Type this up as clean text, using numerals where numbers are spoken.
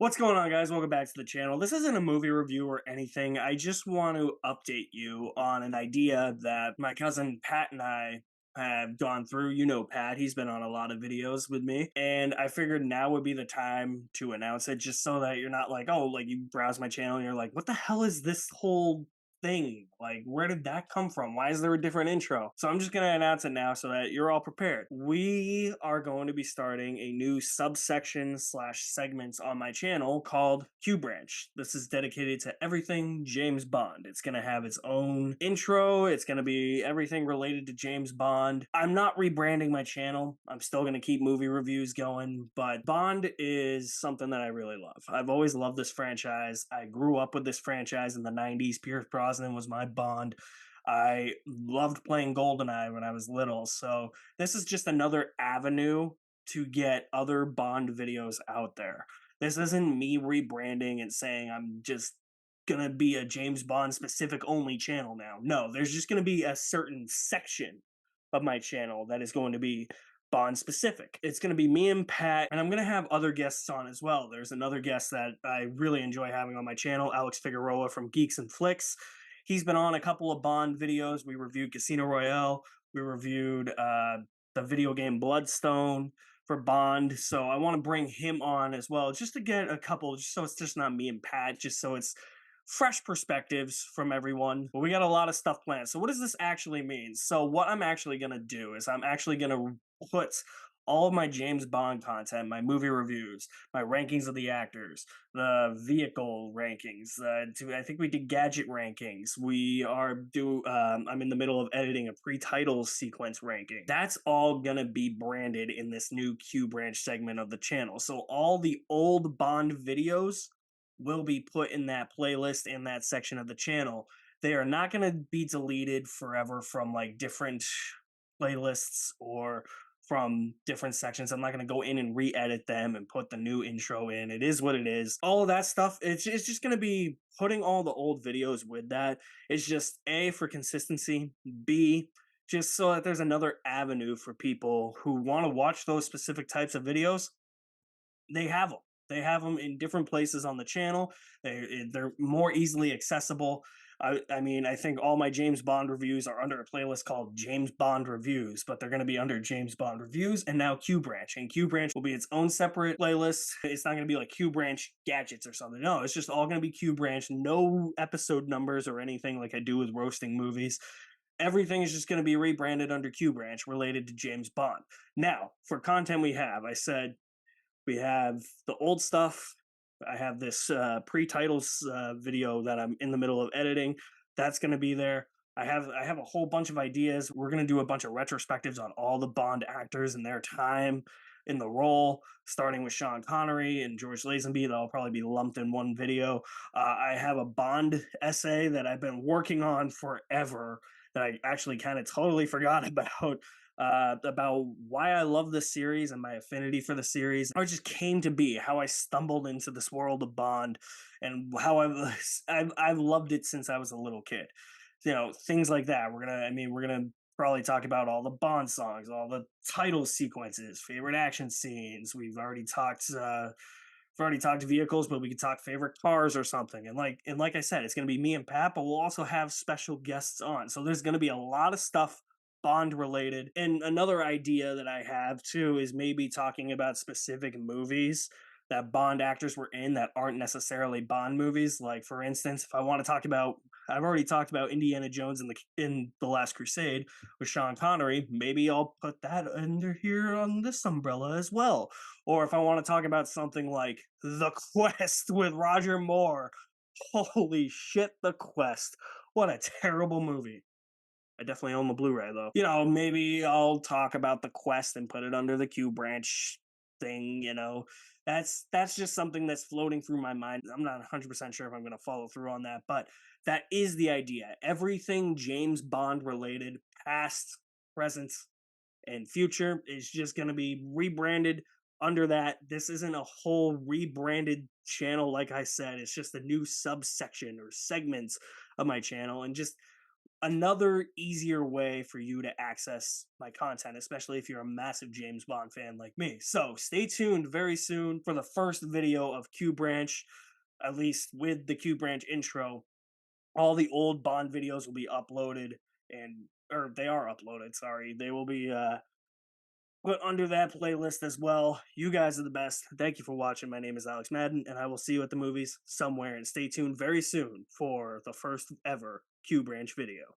What's going on, guys? Welcome back to the channel. This isn't a movie review or anything. I just want to update you on an idea that my cousin Pat and I have gone through. You know Pat, he's been on a lot of videos with me, and I figured now would be the time to announce it just so that you're not like, oh, like you browse my channel and you're like, what the hell is this whole thing? Like, where did that come from? Why is there a different intro? So I'm just going to announce it now so that you're all prepared. We are going to be starting a new subsection slash segments on my channel called Q Branch. This is dedicated to everything James Bond. It's going to have its own intro. It's going to be everything related to James Bond. I'm not rebranding my channel. I'm still going to keep movie reviews going, but Bond is something that I really love. I've always loved this franchise. I grew up with this franchise in the 90s. Pierce Brosnan was my Bond. I loved playing GoldenEye when I was little. So this is just another avenue to get other Bond videos out there. This isn't me rebranding and saying I'm just gonna be a James Bond specific only channel now. No, there's just gonna be a certain section of my channel that is going to be Bond specific. It's going to be me and Pat, and I'm going to have other guests on as well. There's another guest that I really enjoy having on my channel, Alex Figueroa from Geeks and Flicks. He's been on a couple of Bond videos. We reviewed Casino Royale. We reviewed the video game Bloodstone for Bond. So I want to bring him on as well, just to get a couple, just so it's just not me and Pat, just so it's fresh perspectives from everyone. But we got a lot of stuff planned. So what does this actually mean? So what I'm actually going to do is I'm actually going to put all of my James Bond content, my movie reviews, my rankings of the actors, the vehicle rankings. I think we did gadget rankings. I'm in the middle of editing a pre-titles sequence ranking. That's all gonna be branded in this new Q Branch segment of the channel. So all the old Bond videos will be put in that playlist in that section of the channel. They are not going to be deleted forever from like different playlists or from different sections. I'm not going to go in and re-edit them and put the new intro in. It is what it is. All of that stuff, it's just going to be putting all the old videos with that. It's just A, for consistency, B, just so that there's another avenue for people who want to watch those specific types of videos. They have them. They have them in different places on the channel. They're more easily accessible. I mean, I think all my James Bond reviews are under a playlist called James Bond Reviews, but they're going to be under James Bond Reviews and now Q Branch. And Q Branch will be its own separate playlist. It's not going to be like Q Branch Gadgets or something. No, it's just all going to be Q Branch. No episode numbers or anything like I do with roasting movies. Everything is just going to be rebranded under Q Branch related to James Bond. Now, for content I said we have the old stuff. I have this pre-titles video that I'm in the middle of editing. That's going to be there. I have a whole bunch of ideas. We're going to do a bunch of retrospectives on all the Bond actors and their time in the role, starting with Sean Connery and George Lazenby. That'll probably be lumped in one video. I have a Bond essay that I've been working on forever that I actually kind of totally forgot about why I love this series and my affinity for the series, how it just came to be, how I stumbled into this world of Bond, and how I've loved it since I was a little kid. You know, things like that. We're gonna probably talk about all the Bond songs, all the title sequences, favorite action scenes. We've already talked vehicles, but we could talk favorite cars or something. And like I said, it's gonna be me and Pat, but we'll also have special guests on. So there's gonna be a lot of stuff Bond related. And another idea that I have too is maybe talking about specific movies that Bond actors were in that aren't necessarily Bond movies. Like for instance, if I want to talk about, I've already talked about Indiana Jones in the Last Crusade with Sean Connery. Maybe I'll put that under here on this umbrella as well. Or if I want to talk about something like The Quest with Roger Moore. Holy shit, The Quest. What a terrible movie. I definitely own the Blu-ray though. You know, maybe I'll talk about the Quest and put it under the Q Branch thing. You know, that's just something that's floating through my mind. I'm not 100% sure if I'm going to follow through on that, but that is the idea. Everything James Bond related, past, present, and future, is just going to be rebranded under that. This isn't a whole rebranded channel, like I said. It's just a new subsection or segments of my channel, and just another easier way for you to access my content, especially if you're a massive James Bond fan like me. So stay tuned very soon for the first video of Q Branch, at least with the Q Branch intro. All the old Bond videos will be uploaded and or they are uploaded, sorry. They will be put under that playlist as well. You guys are the best. Thank you for watching. My name is Alex Madden, and I will see you at the movies somewhere. And stay tuned very soon for the first ever Q Branch video.